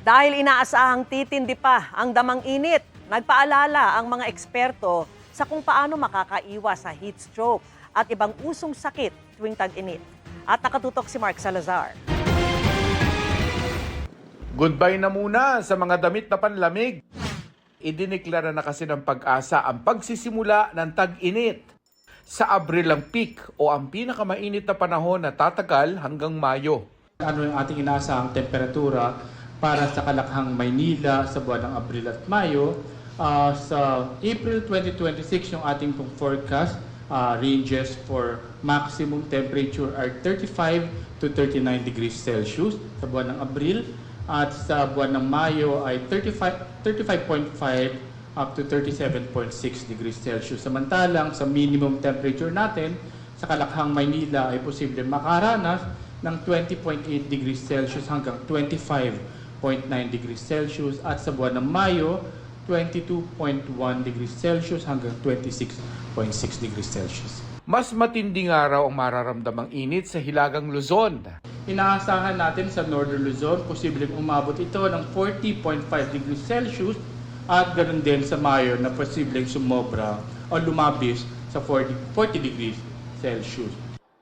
Dahil inaasahang titindi pa ang damang init, nagpaalala ang mga eksperto sa kung paano makakaiwas sa heat stroke at ibang usong sakit tuwing tag-init. At nakatutok si Mark Salazar. Goodbye na muna sa mga damit na panlamig. Idineklara na kasi ng Pag-asa ang pagsisimula ng tag-init. Sa Abril ang peak o ang pinakamainit na panahon na tatagal hanggang Mayo. Ano yung ating inaasahang temperatura para sa Kalakhang, Maynila sa buwan ng Abril at Mayo. Sa April 2026, yung ating pong forecast ranges for maximum temperature are 35 to 39 degrees Celsius sa buwan ng Abril. At sa buwan ng Mayo ay 35.5 up to 37.6 degrees Celsius. Samantalang sa minimum temperature natin sa Kalakhang, Maynila ay posible makaranas ng 20.8 degrees Celsius hanggang 25.9 degrees Celsius at sa buwan ng Mayo, 22.1 degrees Celsius hanggang 26.6 degrees Celsius. Mas matinding araw ang mararamdamang init sa Hilagang Luzon. Inaasahan natin sa Northern Luzon, posibleng umabot ito ng 40.5 degrees Celsius at ganoon din sa Mayo na posibleng sumobra o lumabis sa 40 degrees Celsius.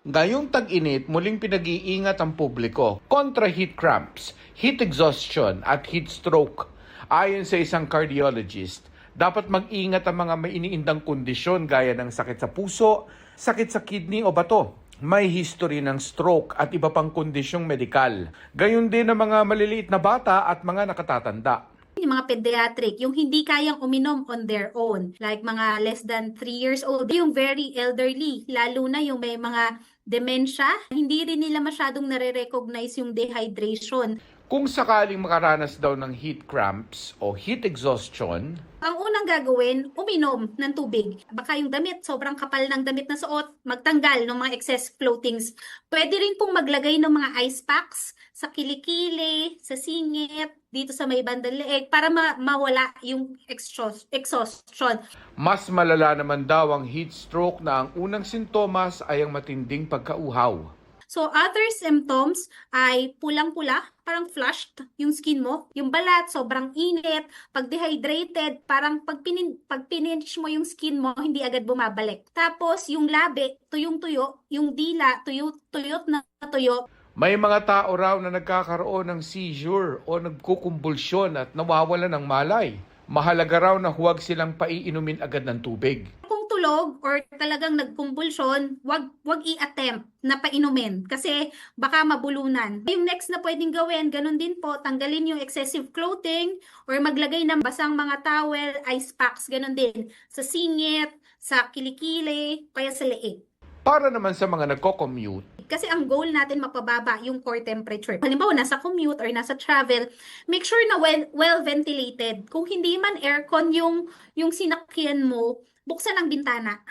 Ngayong tag-init, muling pinag-iingat ang publiko kontra heat cramps, heat exhaustion at heat stroke. Ayon sa isang cardiologist, dapat mag-ingat ang mga may iniindang kondisyon gaya ng sakit sa puso, sakit sa kidney o bato, may history ng stroke at iba pang kondisyong medikal. Gayon din ang mga maliliit na bata at mga nakatatanda. Yung mga pediatric, yung hindi kayang uminom on their own, like mga less than 3 years old, yung very elderly, lalo na yung may mga dementia, hindi rin nila masyadong nare-recognize yung dehydration. Kung sakaling makaranas daw ng heat cramps o heat exhaustion, Ang unang gagawin, uminom ng tubig. Baka yung damit, sobrang kapal ng damit na suot, magtanggal ng mga excess floatings. Pwede rin pong maglagay ng mga ice packs sa kilikili, sa singit, dito sa may bandang leeg para mawala yung exhaustion. mas malala naman daw ang heat stroke na ang unang sintomas ay ang matinding pagkauhaw. So, other symptoms ay pulang-pula, parang flushed yung skin mo. Yung balat, sobrang init. Pag dehydrated, parang pag pinich mo yung skin mo, hindi agad bumabalik. Tapos, yung labi, tuyong-tuyo. Yung dila, tuyot na tuyo. May mga tao raw na nagkakaroon ng seizure o nagkukumbulsyon at nawawala ng malay. Mahalaga raw na huwag silang paiinumin agad ng tubig. Kung tulog or talagang nagkumbulsyon, wag i-attempt na painumin kasi baka mabulunan. Yung next na pwedeng gawin, ganun din po, tanggalin yung excessive clothing or maglagay ng basang mga towel, ice packs, ganun din. Sa singit, sa kilikili, kaya sa leeg. Para naman sa mga nagko-commute, Kasi ang goal natin mapababa yung core temperature. Halimbawa, nasa commute or nasa travel, make sure na well ventilated. Kung hindi man aircon yung sinakyan mo, buksan ang bintana.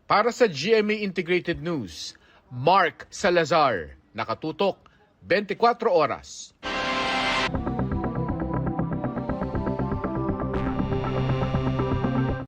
para sa GMA Integrated News, Mark Salazar, nakatutok 24 oras.